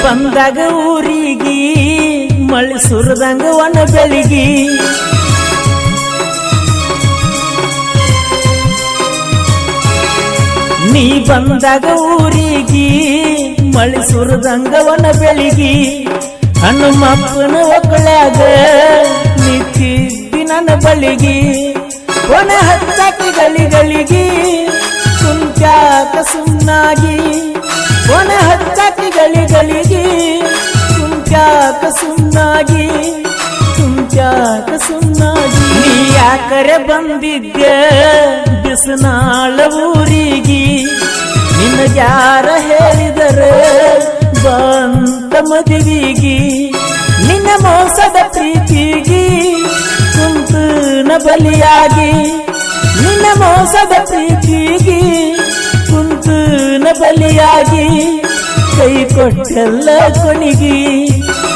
ಬಂದಾಗ ಊರಿಗೆ ಮಳೆ ಸುರದಂಗ ಒಣ ಬೆಳಿಗಿ ನೀ ಬಂದಾಗ ಊರಿಗೆ ಮಳೆ ಸುರದಂಗ ಒಣ ಬೆಳಿಗಿ ಹನುಮಪ್ಪನ ಒಕ್ಕಳಾಗ ನಿಂತಿದ್ದಿ ನನ್ನ ಬಳಿಗಿ ಒಣ ಹತ್ತಾಕಿ ಗಳಿಗಳಿಗೆ ಕುಂತ್ಯಾಕ ಸುಮ್ನಾಗಿ ಒಣ ಹತ್ತಾಕಿ ಗಳಿಗಳಿಗೆ ಕುಂತ್ಯಾಕ ಸುಮ್ನಾಗಿ ನೀ ಯಾಕರೆ ಬಂದಿದ್ದೆ ಬಿಸನಾಳ ಊರಿಗೆ ನಿನಗ್ಯಾರ ಹೇಳಿದರೆ ಬಂತ ಮದುವಿಗಿ ನಿನ್ನ ಮೋಸದ ಪ್ರೀತಿಗಿ ಕುಂತು ನ ಬಲಿಯಾಗಿ ನಿನ್ನ ಮೋಸದ ಪ್ರೀತಿಗಿ ಕುಂತು ನ ಬಲಿಯಾಗಿ ಕೈ ಕೊಟ್ಟೆಲ್ಲ ಕೊನಿಗಿ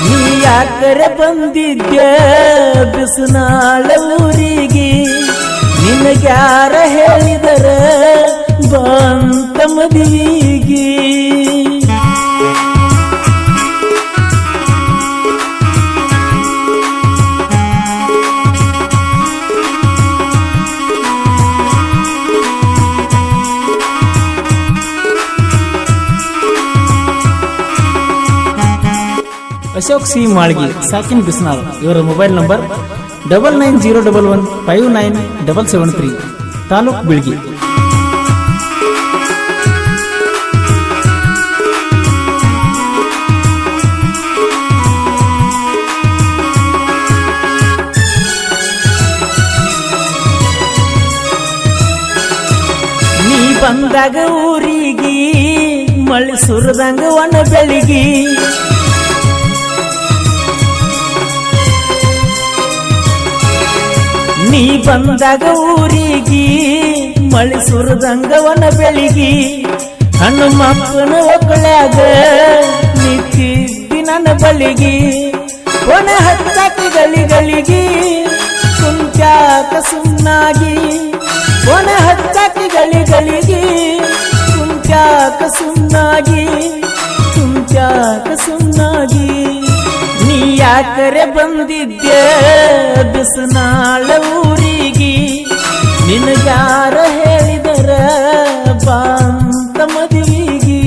ನೀ ಯಾಕರೆ ಬಂದಿದ್ದೆ ಬಿಸನಾಳ ಊರಿಗೆ ನಿನಗ್ಯಾರ ಹೇಳಿದರೆ ಬಂತ ಮದುವಿಗಿ ಅಶೋಕ್ ಸಿ ಮಾಳ್ಗಿ ಸಾಕಿನ್ ಬಿಸ್ನಾಳ್ ಇವರ ಮೊಬೈಲ್ ನಂಬರ್ 9901159773 ತಾಲೂಕ್ ಬಿಳ್ಗಿ. ನೀ ಬಂದಾಗ ಊರಿಗೆ ಮಳೆ ಸುರದಂಗ ಒಣ ಬೆಳಿಗಿ ನೀ ಬಂದಾಗ ಊರಿಗೆ ಮಳೆ ಸುರದಂಗ ಒಣ ಬೆಳಿಗಿ ಹನುಮಪ್ಪನ ಒಕ್ಕಳಾಗ ನಿಂತಿದ್ದಿ ನನ್ನ ಬಳಿಗಿ ಒಣ ಹತ್ತಾಕಿ ಗಳಿಗಳಿಗೆ ಕುಂತ್ಯಾಕ ಸುಮ್ನಾಗಿ ಒಣ ಹತ್ತಾಕಿ ಗಳಿಗಳಿಗೆ ಕುಂತ್ಯಾಕ ಸುಮ್ನಾಗಿ ನೀ ಯಾಕರೆ ಬಂದಿದ್ದೆ ಬಿಸನಾಳ ಊರಿಗೆ ನಿನಗ್ಯಾರ ಹೇಳಿದರ ಬಂತ ಮದುವಿಗಿ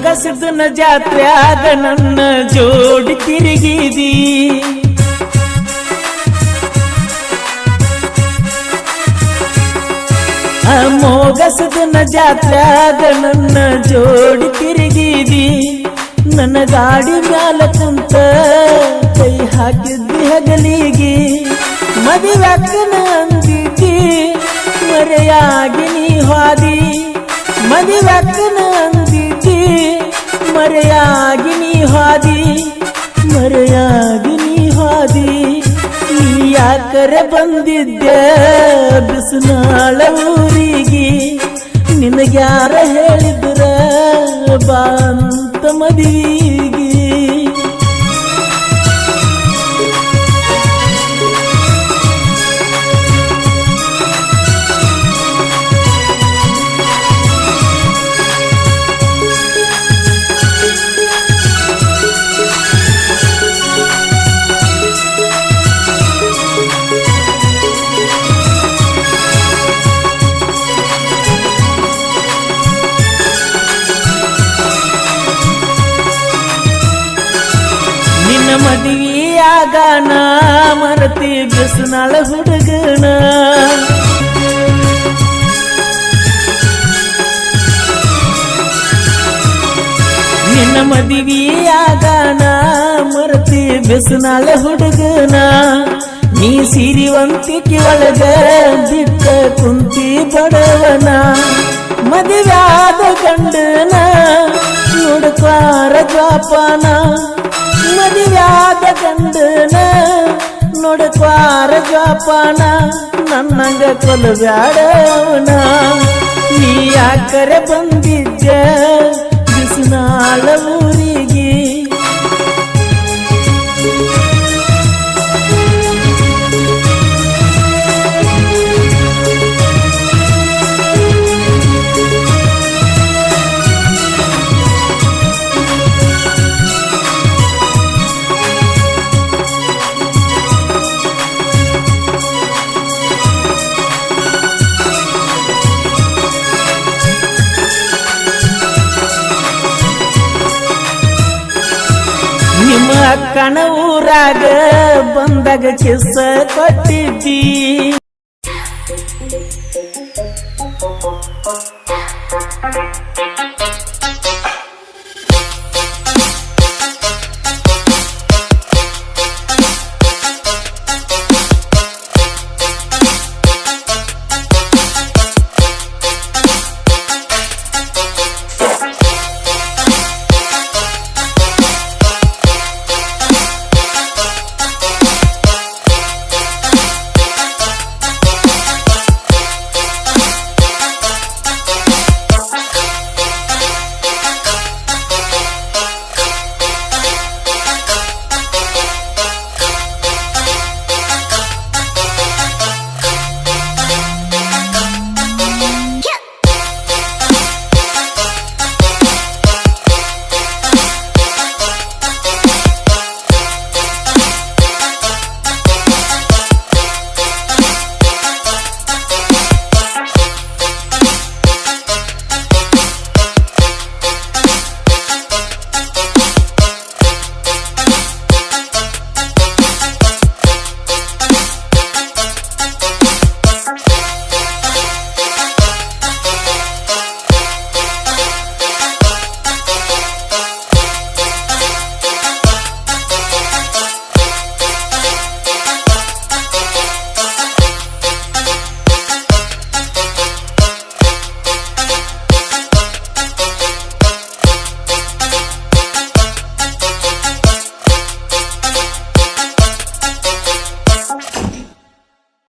ಗಸದನ ಜಾತ್ರ್ಯಾಗ ನನ್ನ ಜೋಡಿ ತಿರುಗಿದಿ ಮೋಗಸದನ ಜಾತ್ರ್ಯಾಗ ನನ್ನ ಜೋಡಿ ತಿರುಗಿದಿ ನನ್ನ ಗಾಡಿ ಮ್ಯಾಲ ಕುಂತ ಕೈ ಹಾಕಿದ್ದಿ ಹಗಲಿಗಿ ಮದುವೆಕ್ಕನ ಅಂದಿದ್ದಿ ಮರೆಯಾಗಿ ನೀ ಹಾದಿ ಮದುವೆಕ್ಕನ ಅಂದಿದ್ದಿ ಮರೆಯಾಗಿ ನೀ ಹಾದಿ ನೀ ಯಾಕರೆ ಬಂದಿದ್ದೆ ಬಿಸನಾಳ ಊರಿಗೆ ನಿನಗ್ಯಾರ ಹೇಳಿದ್ರ ಬಂತ ಮದುವಿಗಿ ಮದುವೆಯಾಗ ನಾ ಮರತಿ ಬಿಸನಾಳ ಹುಡುಗನ ನಿನ್ನ ಮದುವೆಯಾಗ ನಾ ಮರತಿ ಬಿಸನಾಳ ಹುಡುಗನ ನೀ ಸಿರಿವಂತಿಕೆ ಒಳಗ ಬಿಟ್ಟ ಕುಂತಿ ಬಡವನ ಮದುವೆಯಾದ ಗಂಡನ ನೋಡ್ತಾರ ಜೋಪಾನ ಮದುವ್ಯಾದ ಗಂಡನ ನೋಡಕ್ವಾರ ಜೋಪಾನ ನನ್ನಂಗ ಕೊಲಬ್ಯಾಡವನ ನೀ ಯಾಕರೆ ಬಂದಿದ್ದ ಬಿಸಿನಾಳ ಊರಿಗೆ ನಿಮ್ಮ ಅಕ್ಕನ ಊರಾಗ ಬಂದಾಗ ಕಿಸ್ಸ ಕೊಟ್ಟಿದ್ದಿ